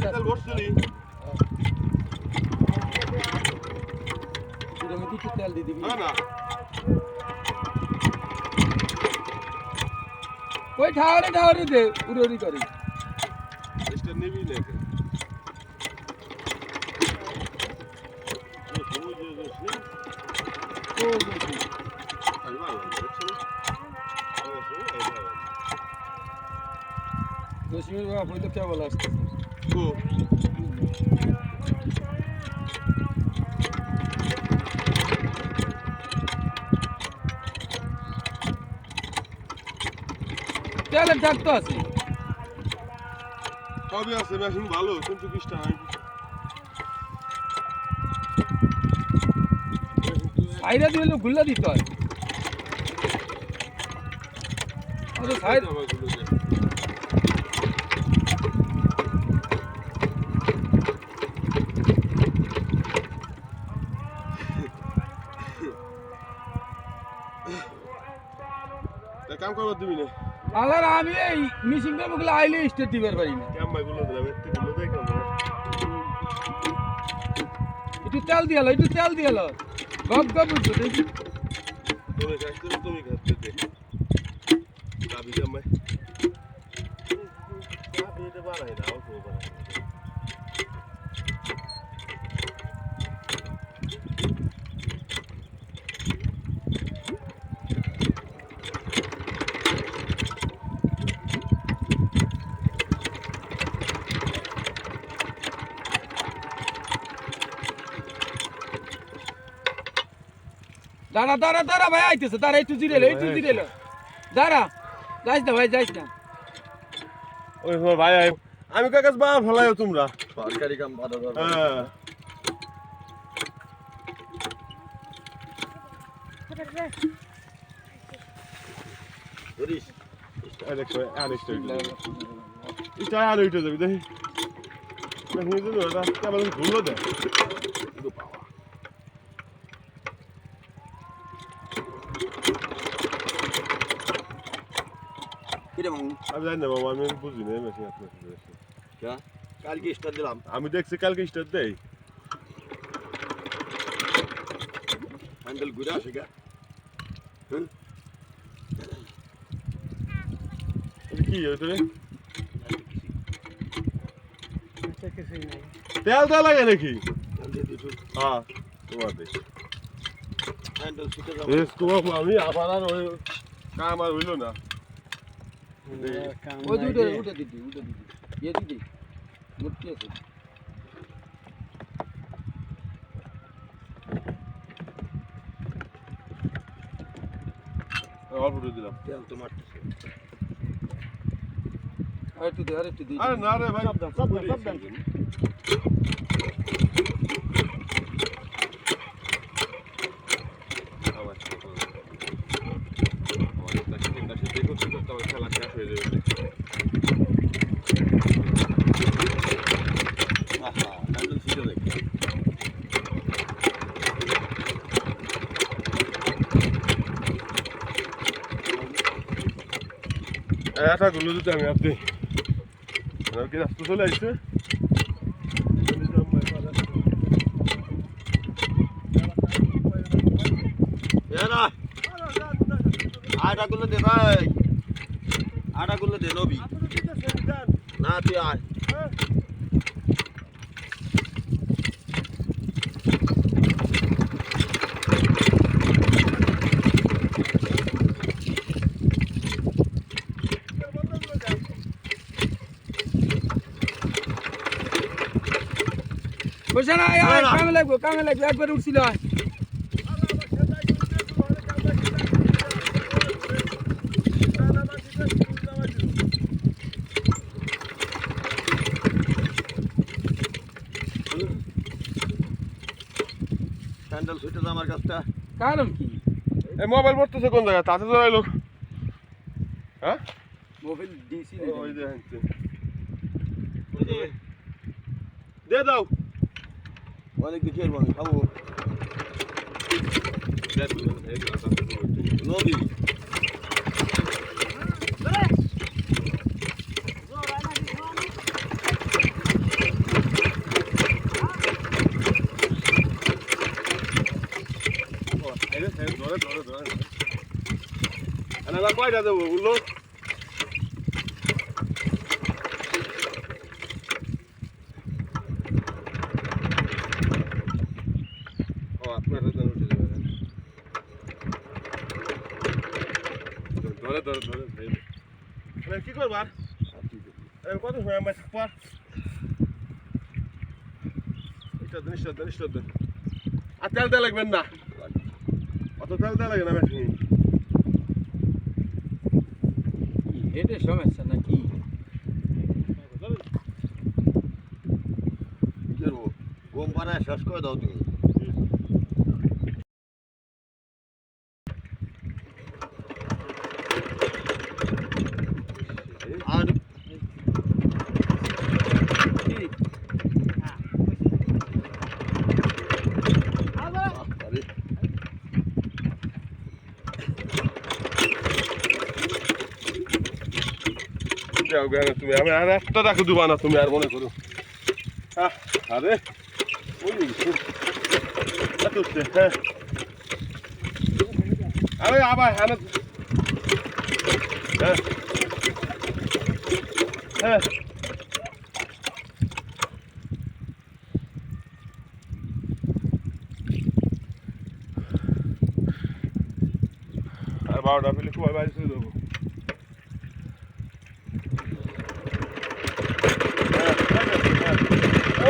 তেল বসছিলি কিছু তেল দিয়ে দিবি না ওই ঠাউরে দে উড়ি করে এটা নিবি নাকি দশমির বাবা পয়লা কে বলা আসছে তেলের দাগ তো আছে সবই আছে মেশিন ভালো কিন্তু কিসটা নাই সাইরা দিয়ে গুল্লা দিতে হয় আরে সাইড কাম করবার দিবি না আলার আমি এই মিশিংটা বগলে আইলে স্টেট দিবার পারি না কাম ভাই গুলো দিলাম একটু গুলো দেখ একটু তেল দিয়ালো গপ উঠছো দেখি তুমি কাজতে তুমি খাতে দে গাবি কাম ভাই গাবি এটা বাড়াই দাও তো বাড়াই দাঁড়া ভাই আইতেছে দাঁড়া একটু জিরেলো দাঁড়া যাইস না ভাই যাইস না ওই ভাই আমি কাগজ বা ফেলাইও তোমরা সরকারি কাম বাধা ধর হ্যাঁ ধরিস দেখো এটা আর উঠে যাবি দেখি ওটা কেবল ভুলো দেয় আমি জানি না বাবা আমি বুঝি না মেশিন আপনার কালকে স্টার দিলাম আমি দেখছি কালকে স্টার্ট দেয় হ্যান্ডেল ঘুরে আসে গা কি হয়েছে রে তেল তেল লাগে নাকি হ্যাঁ তোমার দেখ হ্যান্ডেল ছুটে যাবো আমি আবার আর ওই কাম আর হইল না ওই উঠে দিদি ইয়ে দিদি মূর্তি আছে অল্প দিলাম তেল তো মারতেছে আরেকটু দিই আরে না রে ভাই সাবধান এটা গুলো দিতে আমি আপনি কি রাস্তা চলে আসছে আটাগুলো দে ভাই আটাগুলো দে নবী না তুই আয় বসে না কামে লাগবে একবার উঠছিল হ্যান্ডেল ছুটে আমার কাছটা কারণ কি এই মোবাইল পড়তেছে কোন জায়গায় তাতে তো এলো হ্যাঁ মোবাইল ডিসি ওই যে দে দাও অনেক দেখি আর আমি খাবো নবী কয়টা দেবো বললো ও আপনার উঠে যাবে ধরে ধরে ধরে কি করবার কত সময় আমার থাকবার নিশ্চয় আর তেল দেওয়া লাগবেন না অত তেল দেওয়া লাগে না মেশিন এটা সমস্যা নাকি গম বানায় শেষ করে দাও তুমি আর তুমি আমি আর একটা দেখো দুবা না তুমি আর মনে করো আরে আরে আবার হ্যাঁ হ্যাঁ আর 12টা পেলে খুব বাইরে চলে যাবো ও